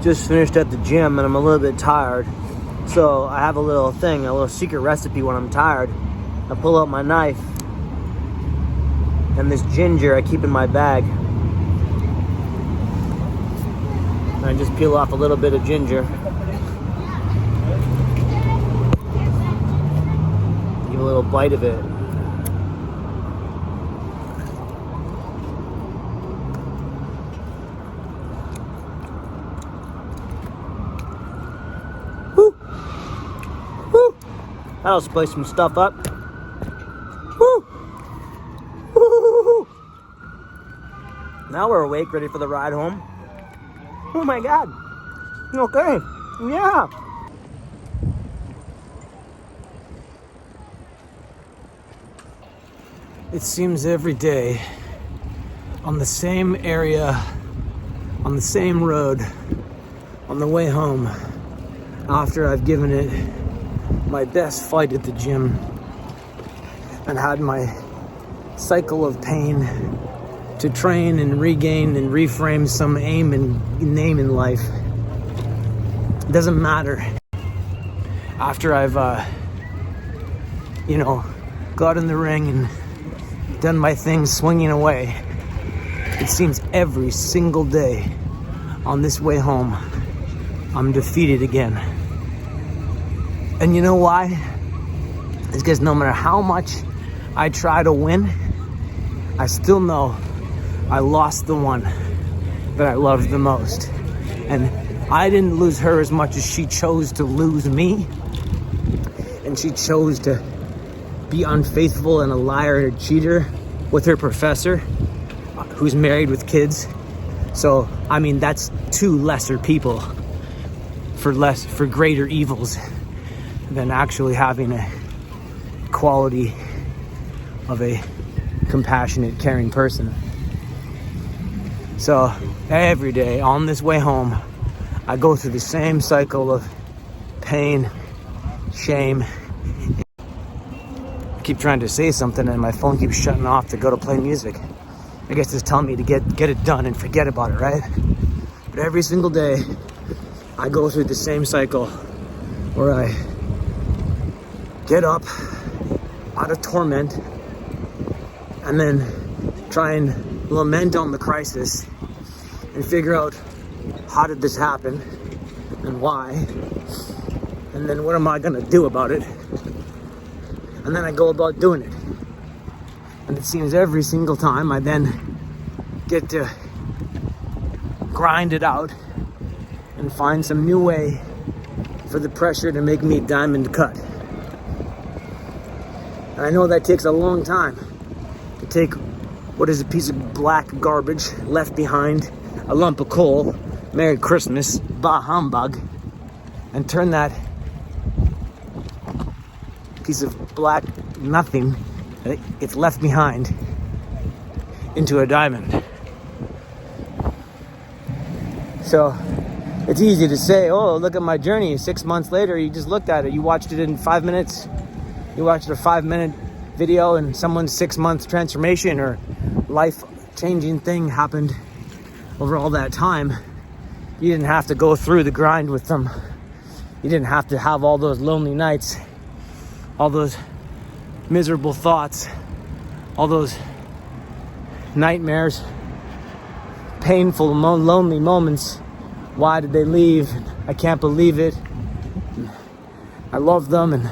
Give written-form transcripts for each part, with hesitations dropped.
Just finished at the gym and I'm a little bit tired. So I have a little secret recipe when I'm tired. I pull out my knife and this ginger I keep in my bag. And I just peel off a little bit of ginger. Give a little bite of it. That'll spice some stuff up. Woo! Woo! Now we're awake, ready for the ride home. Oh my God. Okay. Yeah. It seems every day on the same area, on the same road, on the way home, after I've given it my best fight at the gym and had my cycle of pain to train and regain and reframe some aim and name in life. It doesn't matter. After I've, got in the ring and done my thing swinging away, it seems every single day on this way home, I'm defeated again. And you know why? It's because no matter how much I try to win, I still know I lost the one that I loved the most. And I didn't lose her as much as she chose to lose me. And she chose to be unfaithful and a liar and a cheater with her professor, who's married with kids. So, I mean, that's two lesser people for greater evils than actually having a quality of a compassionate, caring person. So every day on this way home, I go through the same cycle of pain, shame. I keep trying to say something and my phone keeps shutting off to go to play music. I guess it's telling me to get it done and forget about it, right? But every single day, I go through the same cycle where I get up out of torment and then try and lament on the crisis and figure out how did this happen and why, and then what am I gonna do about it, and then I go about doing it. And it seems every single time I then get to grind it out and find some new way for the pressure to make me diamond cut. And I know that takes a long time to take what is a piece of black garbage left behind, a lump of coal, Merry Christmas, bah humbug, and turn that piece of black nothing that it's left behind into a diamond. So it's easy to say, oh, look at my journey. 6 months later, you just looked at it. You watched it in 5 minutes. You watched a 5-minute video and someone's 6 month transformation or life-changing thing happened over all that time. You didn't have to go through the grind with them. You didn't have to have all those lonely nights, all those miserable thoughts, all those nightmares, painful, lonely moments. Why did they leave? I can't believe it. I love them and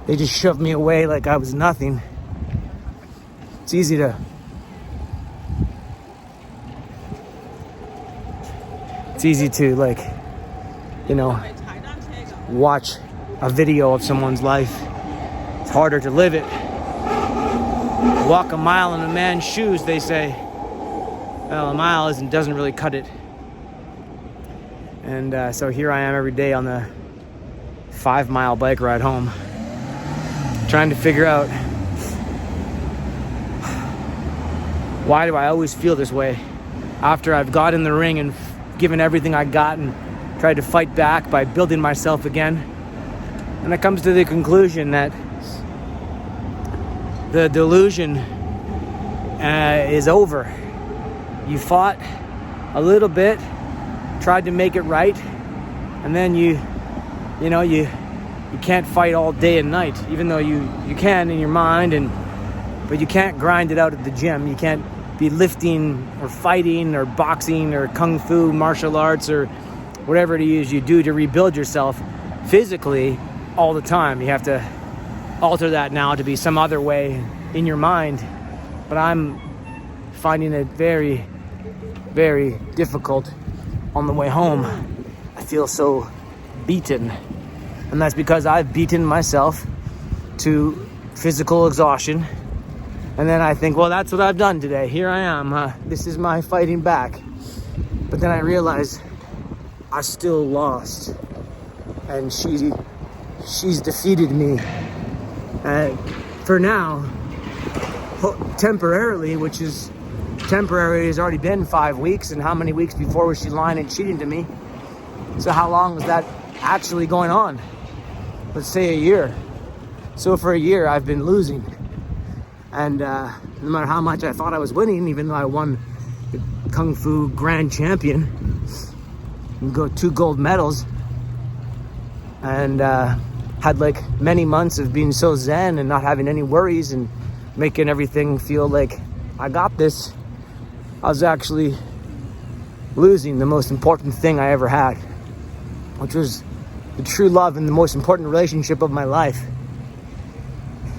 they just shoved me away like I was nothing. It's easy to watch a video of someone's life. It's harder to live it. Walk a mile in a man's shoes, they say. Well, a mile doesn't really cut it. And so here I am every day on the 5-mile bike ride home, trying to figure out, why do I always feel this way after I've got in the ring and given everything I got and tried to fight back by building myself again? And it comes to the conclusion that the delusion is over. You fought a little bit, tried to make it right, and then you can't fight all day and night, even though you can in your mind, but you can't grind it out at the gym. You can't be lifting or fighting or boxing or kung fu, martial arts, or whatever it is you do to rebuild yourself physically all the time. You have to alter that now to be some other way in your mind. But I'm finding it very, very difficult on the way home. I feel so beaten. And that's because I've beaten myself to physical exhaustion. And then I think, well, that's what I've done today. Here I am. This is my fighting back. But then I realize I still lost. And she's defeated me. For now, temporarily, which is temporary, has already been 5 weeks. And how many weeks before was she lying and cheating to me? So how long was that actually going on? Let's say a year. So for a year, I've been losing. And no matter how much I thought I was winning, even though I won the Kung Fu Grand Champion and got 2 gold medals, and had like many months of being so zen and not having any worries and making everything feel like I got this, I was actually losing the most important thing I ever had, which was the true love and the most important relationship of my life.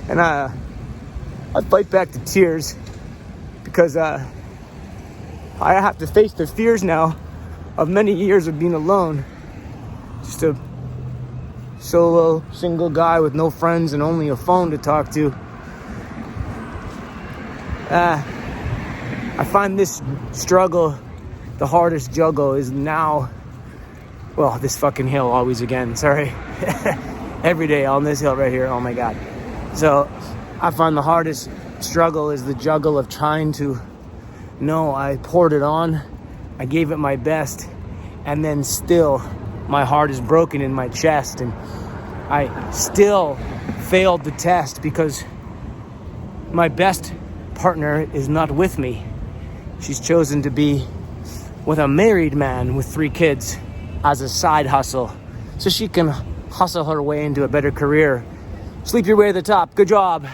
And I fight back to tears because I have to face the fears now of many years of being alone. Just a solo, single guy with no friends and only a phone to talk to. I find this struggle, the hardest juggle is now, well, this fucking hill always again, sorry. Every day on this hill right here, oh my God. So I find the hardest struggle is the juggle of trying to know I poured it on, I gave it my best, and then still my heart is broken in my chest, and I still failed the test because my best partner is not with me. She's chosen to be with a married man with 3 kids as a side hustle, so she can hustle her way into a better career. Sleep your way to the top. Good job.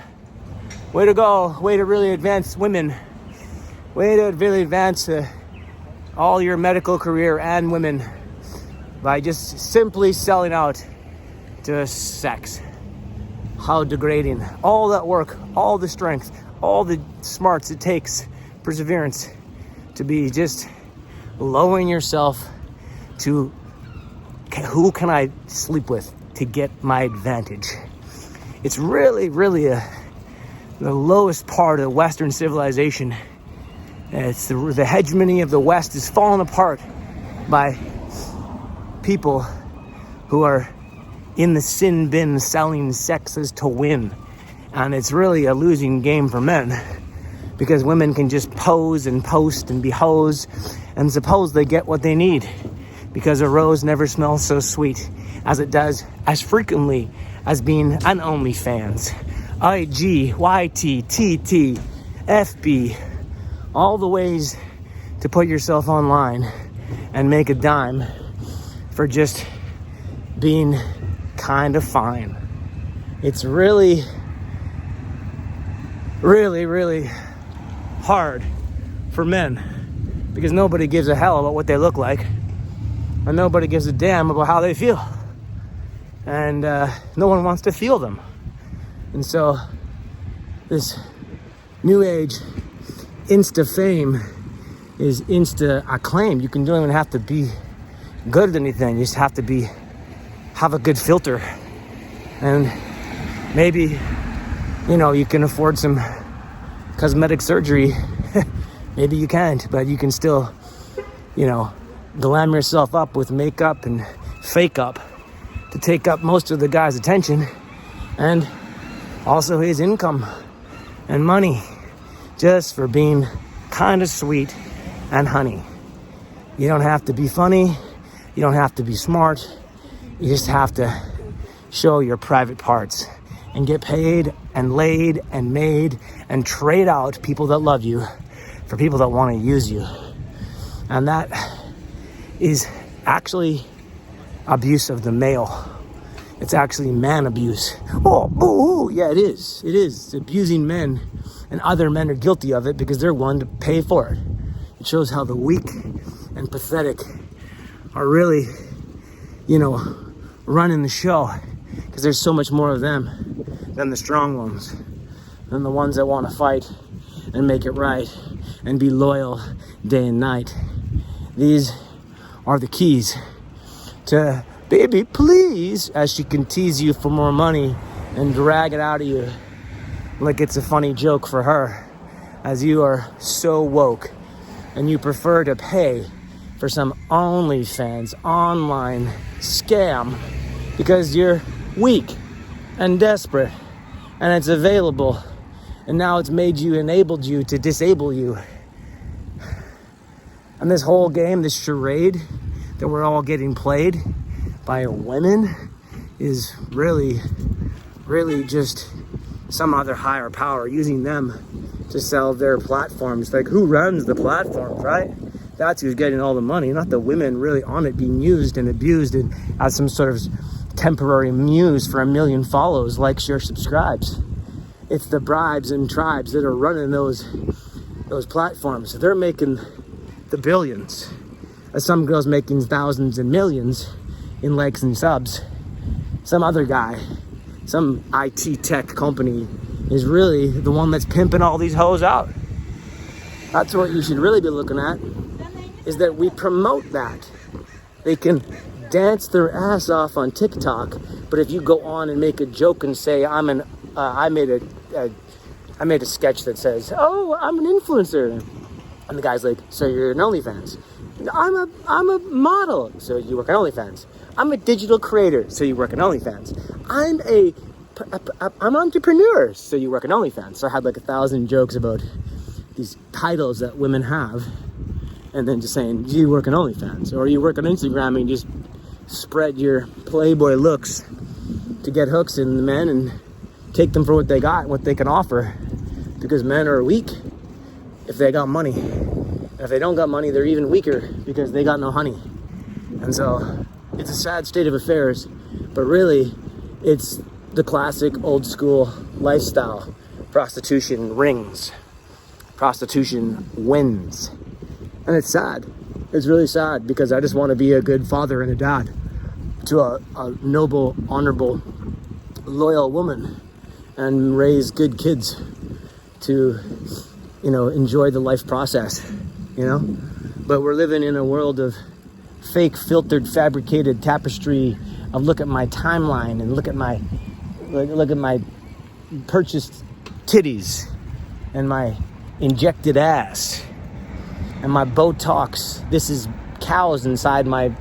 Way to go. Way to really advance women. Way to really advance all your medical career and women by just simply selling out to sex. How degrading. All that work, all the strength, all the smarts it takes, perseverance, to be just lowering yourself to who can I sleep with to get my advantage. It's really, really the lowest part of Western civilization. It's the hegemony of the West is falling apart by people who are in the sin bin selling sexes to win. And it's really a losing game for men because women can just pose and post and be hoes and suppose they get what they need because a rose never smells so sweet as it does as frequently as being an OnlyFans. IG, YT, TT, FB, all the ways to put yourself online and make a dime for just being kind of fine. It's really, really, really hard for men because nobody gives a hell about what they look like and nobody gives a damn about how they feel. And no one wants to feel them. And so this new age Insta fame is Insta acclaim. You don't even have to be good at anything. You just have to have a good filter. And maybe, you can afford some cosmetic surgery. Maybe you can't, but you can still, glam yourself up with makeup and fake up to take up most of the guy's attention and also his income and money just for being kind of sweet and honey. You don't have to be funny. You don't have to be smart. You just have to show your private parts and get paid and laid and made and trade out people that love you for people that want to use you. And that is actually abuse of the male. It's actually man abuse. Oh, yeah, it is. It is. It's abusing men, and other men are guilty of it because they're willing to pay for it. It shows how the weak and pathetic are really, running the show, because there's so much more of them than the strong ones, than the ones that want to fight and make it right and be loyal day and night. These are the keys to baby, please, as she can tease you for more money and drag it out of you like it's a funny joke for her, as you are so woke and you prefer to pay for some OnlyFans online scam because you're weak and desperate and it's available, and now it's enabled you to disable you. And this whole game, this charade that we're all getting played by women, is really, really just some other higher power using them to sell their platforms. Like, who runs the platforms, right? That's who's getting all the money, not the women really on it being used and abused and as some sort of temporary muse for 1 million follows, likes, shares, subscribes. It's the bribes and tribes that are running those platforms. They're making the billions, as some girls making thousands and millions in likes and subs. Some other guy, some IT tech company is really the one that's pimping all these hoes out. That's what you should really be looking at, is that we promote that. They can dance their ass off on TikTok, but if you go on and make a joke and say, I made a sketch that says, oh, I'm an influencer, and the guy's like, so you're an OnlyFans? I'm a model, so you work on OnlyFans. I'm a digital creator, so you work on OnlyFans. I'm an entrepreneur, so you work on OnlyFans. So I had like 1,000 jokes about these titles that women have, and then just saying, do you work on OnlyFans? Or you work on Instagram and you just spread your Playboy looks to get hooks in the men and take them for what they got, what they can offer. Because men are weak if they got money. And if they don't got money, they're even weaker because they got no honey. And so it's a sad state of affairs, but really it's the classic old school lifestyle. Prostitution rings. Prostitution wins. And it's sad. It's really sad, because I just want to be a good father and a dad to a noble, honorable, loyal woman and raise good kids to, enjoy the life process, But we're living in a world of fake, filtered, fabricated tapestry of look at my timeline and look at my purchased titties and my injected ass and my Botox. This is cows inside my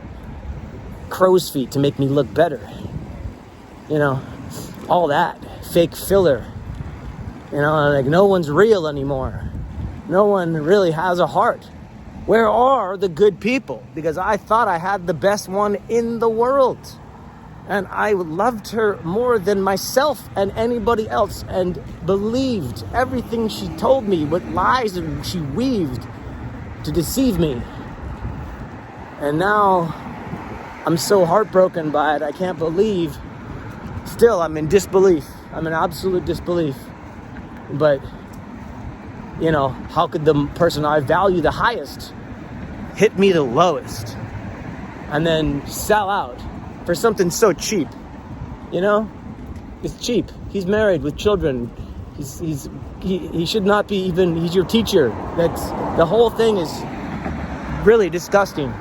crow's feet to make me look better. All that fake filler. Like no one's real anymore. No one really has a heart. Where are the good people? Because I thought I had the best one in the world. And I loved her more than myself and anybody else, and believed everything she told me, what lies she weaved to deceive me. And now I'm so heartbroken by it. I can't believe. Still, I'm in disbelief. I'm in absolute disbelief. But, how could the person I value the highest hit me the lowest and then sell out for something so cheap? It's cheap. He's married with children. He should not be even, he's your teacher. The whole thing is really disgusting.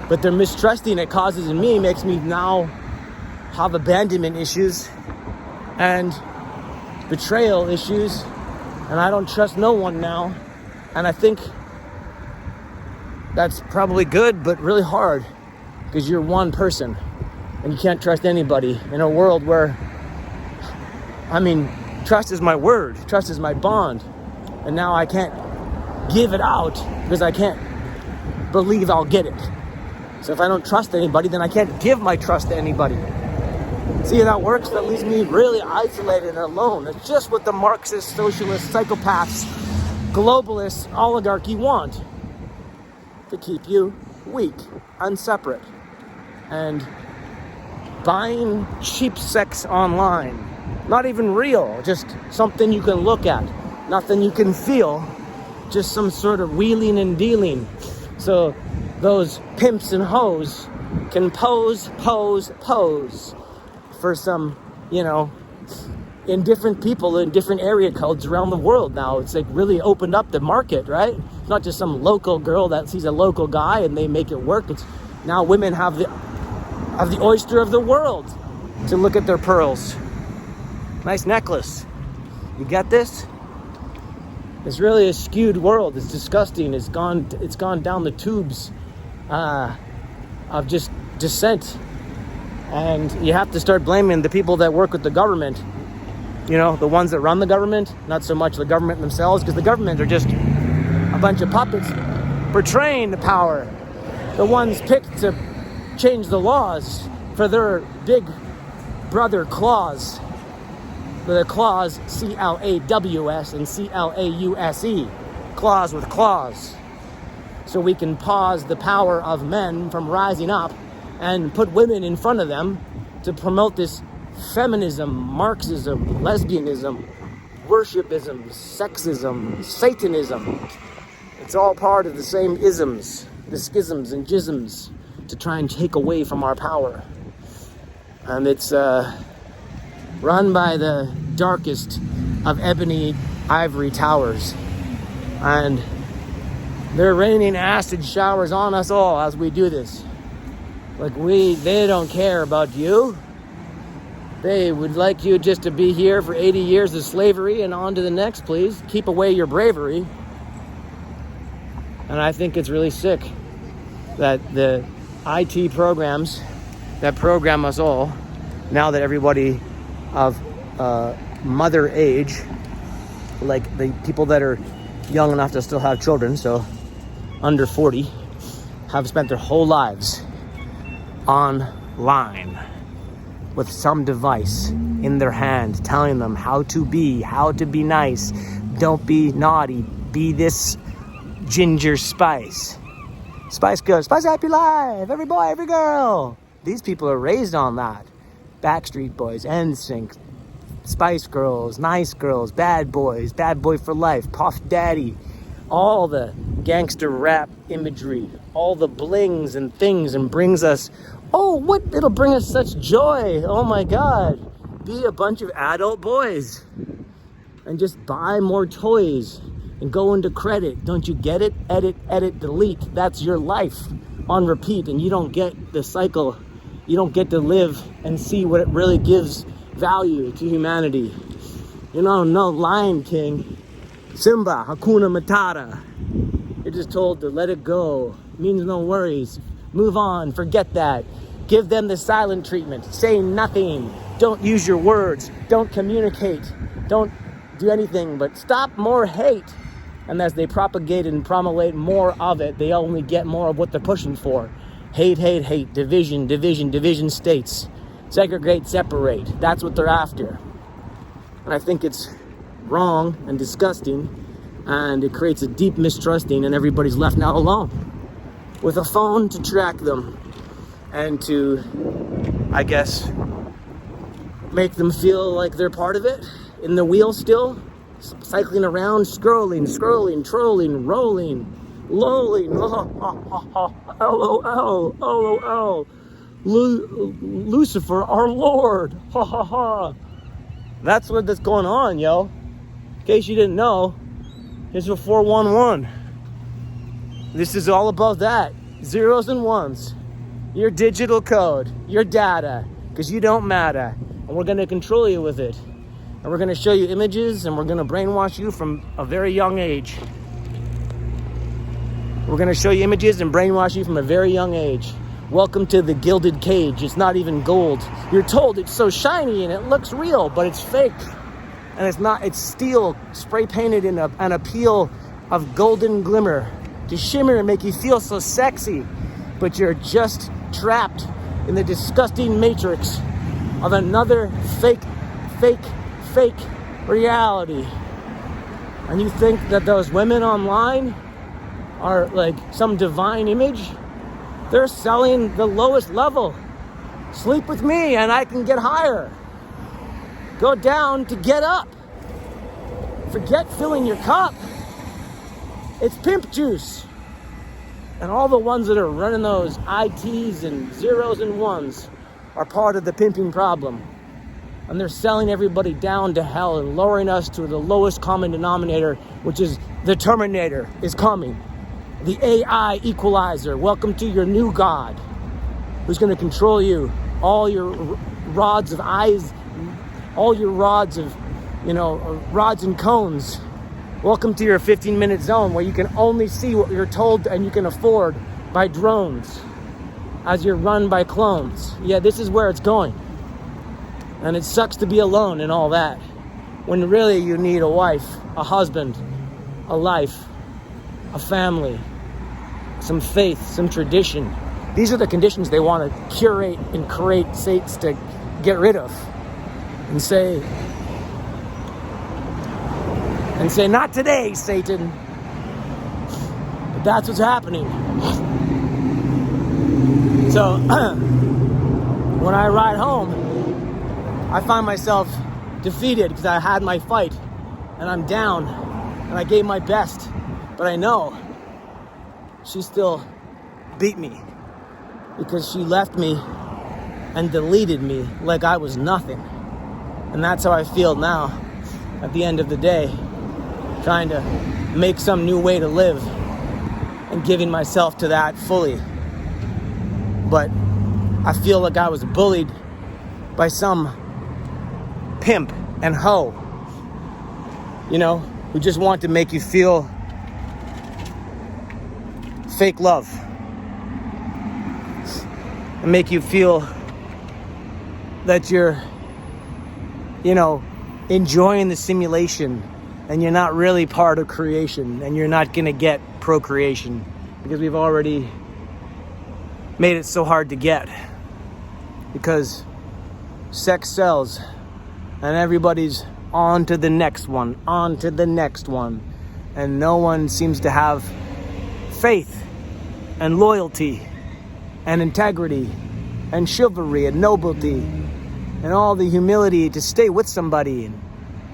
But the mistrusting it causes in me makes me now have abandonment issues and betrayal issues, and I don't trust no one now. And I think that's probably good, but really hard, because you're one person and you can't trust anybody in a world where, trust is my word, trust is my bond, and now I can't give it out because I can't believe I'll get it. So if I don't trust anybody, then I can't give my trust to anybody. See how that works? That leaves me really isolated and alone. That's just what the Marxist, socialist, psychopaths, globalists, oligarchy want. To keep you weak and separate. And buying cheap sex online, not even real, just something you can look at, nothing you can feel, just some sort of wheeling and dealing. So those pimps and hoes can pose for some, in different people in different area codes around the world now. It's like really opened up the market, right? It's not just some local girl that sees a local guy and they make it work. It's now women have the oyster of the world to look at their pearls. Nice necklace. You get this? It's really a skewed world. It's disgusting. It's gone down the tubes of just descent. And you have to start blaming the people that work with the government. The ones that run the government, not so much the government themselves, because the government are just a bunch of puppets portraying the power. The ones picked to change the laws for their big brother claws. The claws, C-L-A-W-S and C-L-A-U-S-E. Claws with claws. So we can pause the power of men from rising up and put women in front of them to promote this feminism, Marxism, lesbianism, worshipism, sexism, Satanism. It's all part of the same isms, the schisms and jisms to try and take away from our power. And it's run by the darkest of ebony ivory towers. And they're raining acid showers on us all as we do this. They don't care about you. They would like you just to be here for 80 years of slavery and on to the next, please. Keep away your bravery. And I think it's really sick that the IT programs that program us all, now that everybody of mother age, like the people that are young enough to still have children, so under 40, have spent their whole lives online with some device in their hand telling them how to be nice, don't be naughty, be this ginger Spice Girl, Spice Happy Life, every boy, every girl. These people are raised on that. Backstreet Boys, NSYNC, Spice Girls, Nice Girls, Bad Boys, Bad Boy for Life, Puff Daddy, all the gangster rap imagery, all the blings and things, and brings us, it'll bring us such joy. Oh my God. Be a bunch of adult boys and just buy more toys and go into credit. Don't you get it? Edit, delete. That's your life on repeat, and you don't get the cycle. You don't get to live and see what it really gives value to humanity. No Lion King, Simba, Hakuna Matata. You're just told to let it go. It means no worries. Move on, forget that. Give them the silent treatment. Say nothing. Don't use your words. Don't communicate. Don't do anything but stop more hate. And as they propagate and promulgate more of it, they only get more of what they're pushing for. Hate, division states. Segregate, separate. That's what they're after. And I think it's wrong and disgusting, and it creates a deep mistrusting, and everybody's left now alone with a phone to track them and to, I guess, make them feel like they're part of it, in the wheel still, cycling around, scrolling, trolling, rolling, lolling, LOL, Lucifer, our Lord, ha ha ha. That's what's going on, yo. In case you didn't know, here's a 411. This is all about that. Zeros and ones. Your digital code, your data, because you don't matter. And we're going to control you with it. And we're going to show you images, and we're going to brainwash you from a very young age. We're going to show you images and brainwash you from a very young age. Welcome to the gilded cage. It's not even gold. You're told it's so shiny and it looks real, but it's fake. And it's not, it's steel spray painted in an appeal of golden glimmer to shimmer and make you feel so sexy. But you're just trapped in the disgusting matrix of another fake reality. And you think that those women online are like some divine image? They're selling the lowest level. Sleep with me and I can get higher. Go down to get up. Forget filling your cup. It's pimp juice. And all the ones that are running those ITs and zeros and ones are part of the pimping problem. And they're selling everybody down to hell and lowering us to the lowest common denominator, which is the Terminator is coming. The AI equalizer. Welcome to your new God, who's going to control you. All your rods of eyes, all your rods of, rods and cones. Welcome to your 15-minute zone where you can only see what you're told and you can afford by drones as you're run by clones. Yeah, this is where it's going. And it sucks to be alone and all that, when really you need a wife, a husband, a life, a family, some faith, some tradition. These are the conditions they want to curate and create states to get rid of. And say, not today, Satan. But that's what's happening. So, when I ride home, I find myself defeated because I had my fight and I'm down and I gave my best. But I know she still beat me because she left me and deleted me like I was nothing. And that's how I feel now at the end of the day, trying to make some new way to live and giving myself to that fully. But I feel like I was bullied by some pimp and hoe, who just want to make you feel fake love and make you feel that you're, enjoying the simulation and you're not really part of creation and you're not going to get procreation because we've already made it so hard to get because sex sells. And everybody's on to the next one, And no one seems to have faith and loyalty and integrity and chivalry and nobility and all the humility to stay with somebody and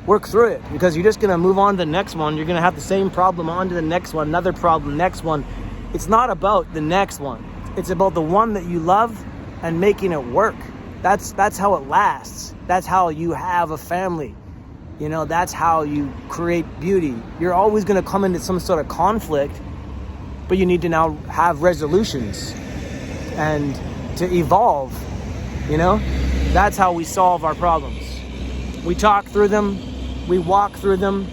work through it. Because you're just going to move on to the next one. You're going to have the same problem on to the next one, another problem, next one. It's not about the next one. It's about the one that you love and making it work. That's how it lasts. That's how you have a family. That's how you create beauty. You're always going to come into some sort of conflict, but you need to now have resolutions and to evolve. That's how we solve our problems. We talk through them. We walk through them.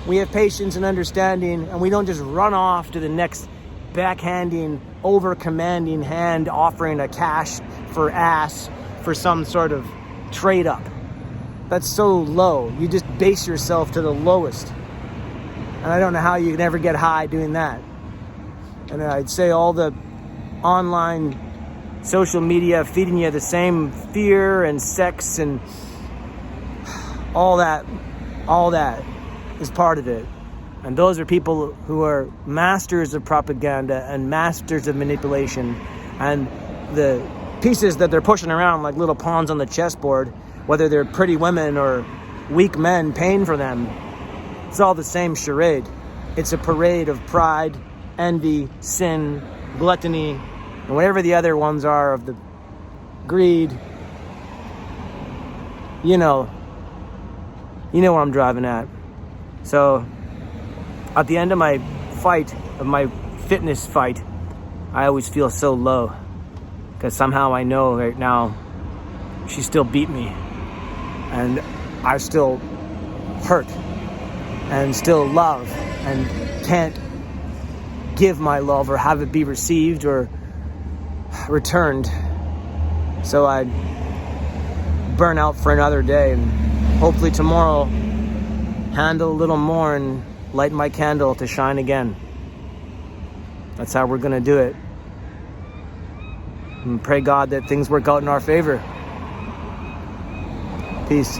We have patience and understanding, and we don't just run off to the next backhanding, over-commanding hand offering a cash for ass for some sort of trade up. That's so low. You just base yourself to the lowest. And I don't know how you can ever get high doing that. And I'd say all the online social media feeding you the same fear and sex and all that is part of it. And those are people who are masters of propaganda and masters of manipulation. And the pieces that they're pushing around like little pawns on the chessboard, whether they're pretty women or weak men paying for them, it's all the same charade. It's a parade of pride, envy, sin, gluttony, and whatever the other ones are of the greed. You know where I'm driving at. So at the end of my fight, of my fitness fight, I always feel so low. Because somehow I know right now she still beat me. And I still hurt. And still love. And can't give my love or have it be received or returned. So I burn out for another day. And hopefully tomorrow handle a little more and light my candle to shine again. That's how we're going to do it. And pray God that things work out in our favor. Peace.